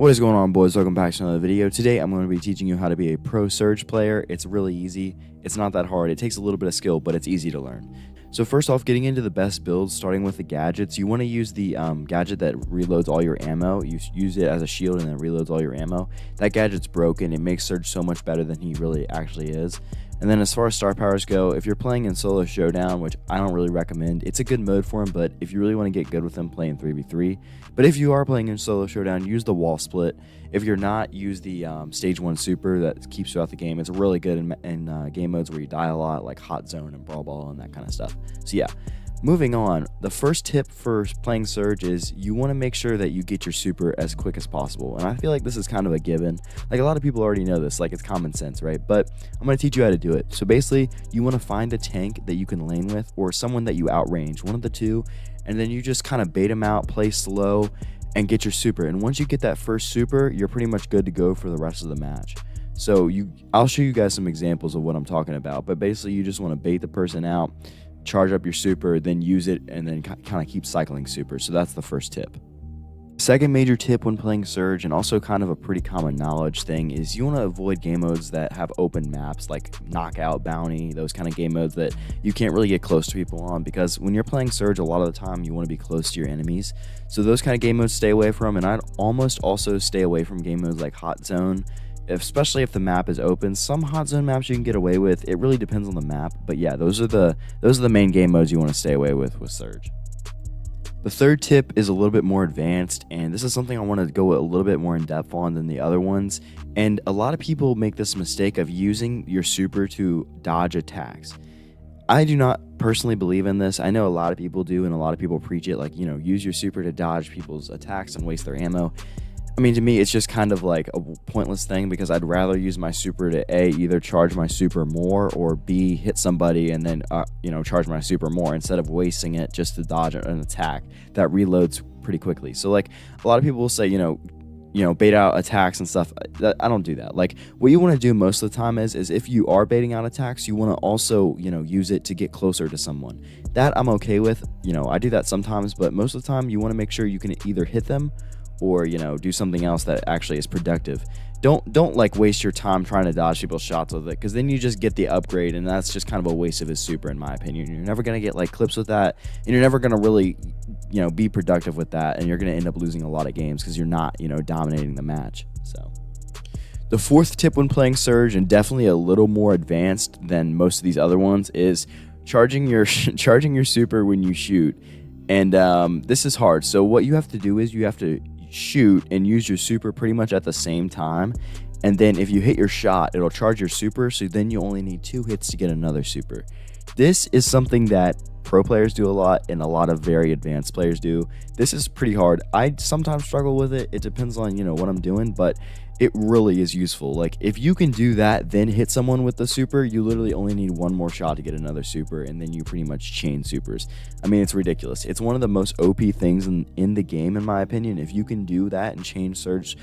What is going on, boys? Welcome back to another video. Today I'm going to be teaching you how to be a pro Surge player. It's really easy. It's not that hard. It takes a little bit of skill, but it's easy to learn. So first off, getting into the best builds, starting with the gadgets, you want to use the gadget that reloads all your ammo. You use it as a shield and then reloads all your ammo. That gadget's broken. It makes Surge so much better than he really actually is. And then as far as star powers go, if you're playing in solo showdown, which I don't really recommend, it's a good mode for him, but if you really want to get good with him, play in 3v3. But if you are playing in solo showdown, use the wall split. If you're not, use the stage 1 super that keeps you out the game. It's really good in game modes where you die a lot, like hot zone and brawl ball and that kind of stuff. So yeah. Moving on, the first tip for playing Surge is you want to make sure that you get your super as quick as possible. And I feel like this is kind of a given. Like a lot of people already know this, like it's common sense, right? But I'm going to teach you how to do it. So basically, you want to find a tank that you can lane with or someone that you outrange, one of the two, and then you just kind of bait them out, play slow, and get your super. And once you get that first super, you're pretty much good to go for the rest of the match. So I'll show you guys some examples of what I'm talking about, but basically you just want to bait the person out, charge up your super, then use it, and then kind of keep cycling super. So that's the first tip. Second major tip when playing Surge, and also kind of a pretty common knowledge thing, is you want to avoid game modes that have open maps like Knockout, Bounty, those kind of game modes that you can't really get close to people on, because when you're playing Surge, a lot of the time you want to be close to your enemies. So those kind of game modes stay away from, and I'd almost also stay away from game modes like Hot Zone, especially if the map is open. Some hot zone maps you can get away with. It really depends on the map, but yeah, those are the main game modes you want to stay away with Surge. The third tip is a little bit more advanced, and this is something I want to go a little bit more in depth on than the other ones. And a lot of people make this mistake of using your super to dodge attacks. I do not personally believe in this. I know a lot of people do, and a lot of people preach it, like, use your super to dodge people's attacks and waste their ammo. I mean, to me, it's just kind of like a pointless thing, because I'd rather use my super to A, either charge my super more, or B, hit somebody and then, charge my super more, instead of wasting it just to dodge an attack that reloads pretty quickly. So, like, a lot of people will say, bait out attacks and stuff. I don't do that. Like, what you want to do most of the time is if you are baiting out attacks, you want to also, use it to get closer to someone. That I'm okay with. I do that sometimes, but most of the time you want to make sure you can either hit them or do something else that actually is productive. Don't like waste your time trying to dodge people's shots with it, because then you just get the upgrade, and that's just kind of a waste of his super, in my opinion. You're never gonna get like clips with that, and you're never gonna really be productive with that, and you're gonna end up losing a lot of games because you're not dominating the match. So the fourth tip when playing Surge, and definitely a little more advanced than most of these other ones, is charging your super when you shoot. And this is hard. So what you have to do is you have to shoot and use your super pretty much at the same time, and then if you hit your shot, it'll charge your super, so then you only need 2 hits to get another super. This is something that pro players do a lot, and a lot of very advanced players do. This is pretty hard. I sometimes struggle with it. It depends on what I'm doing, but it really is useful. Like, if you can do that, then hit someone with the super, you literally only need 1 more shot to get another super, and then you pretty much chain supers. I mean, it's ridiculous. It's one of the most OP things in the game, in my opinion. If you can do that and chain Surge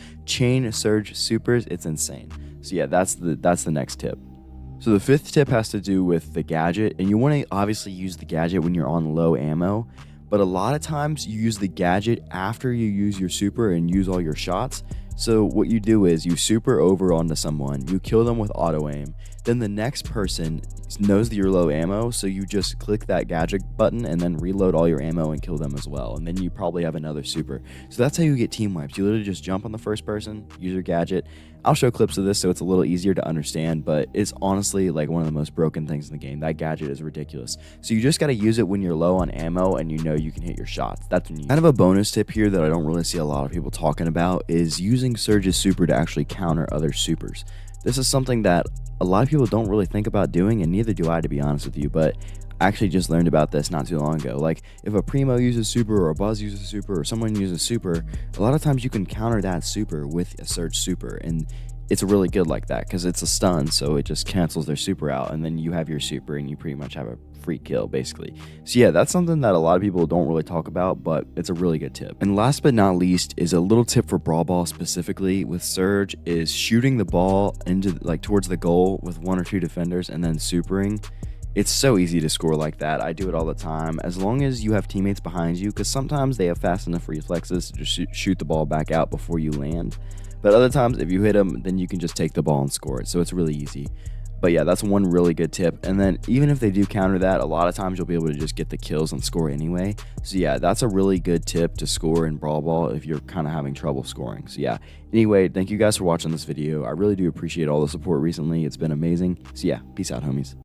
supers, it's insane. So yeah, that's the next tip. So the 5th tip has to do with the gadget, and you want to obviously use the gadget when you're on low ammo, but a lot of times you use the gadget after you use your super and use all your shots. So what you do is you super over onto someone, you kill them with auto aim, then the next person knows that you're low ammo, so you just click that gadget button and then reload all your ammo and kill them as well, and then you probably have another super. So that's how you get team wipes. You literally just jump on the first person, use your gadget. I'll show clips of this so it's a little easier to understand, but it's honestly like one of the most broken things in the game. That gadget is ridiculous. So you just got to use it when you're low on ammo and you can hit your shots. That's when you kind of a bonus tip here that I don't really see a lot of people talking about is using Surge's super to actually counter other supers. This is something that a lot of people don't really think about doing, and neither do I, to be honest with you, but I actually just learned about this not too long ago. Like, if a Primo uses super, or a Buzz uses super, or someone uses super, a lot of times you can counter that super with a Surge super, and it's really good like that because it's a stun, so it just cancels their super out, and then you have your super and you pretty much have a free kill, basically. So yeah, that's something that a lot of people don't really talk about, but it's a really good tip. And last but not least is a little tip for brawl ball specifically with Surge, is shooting the ball into towards the goal with 1 or 2 defenders and then supering It's so easy to score like that. I do it all the time. As long as you have teammates behind you, because sometimes they have fast enough reflexes to just shoot the ball back out before you land. But other times, if you hit them, then you can just take the ball and score it. So it's really easy. But yeah, that's one really good tip. And then even if they do counter that, a lot of times you'll be able to just get the kills and score anyway. So yeah, that's a really good tip to score in Brawl Ball if you're kind of having trouble scoring. So yeah, anyway, thank you guys for watching this video. I really do appreciate all the support recently. It's been amazing. So yeah, peace out, homies.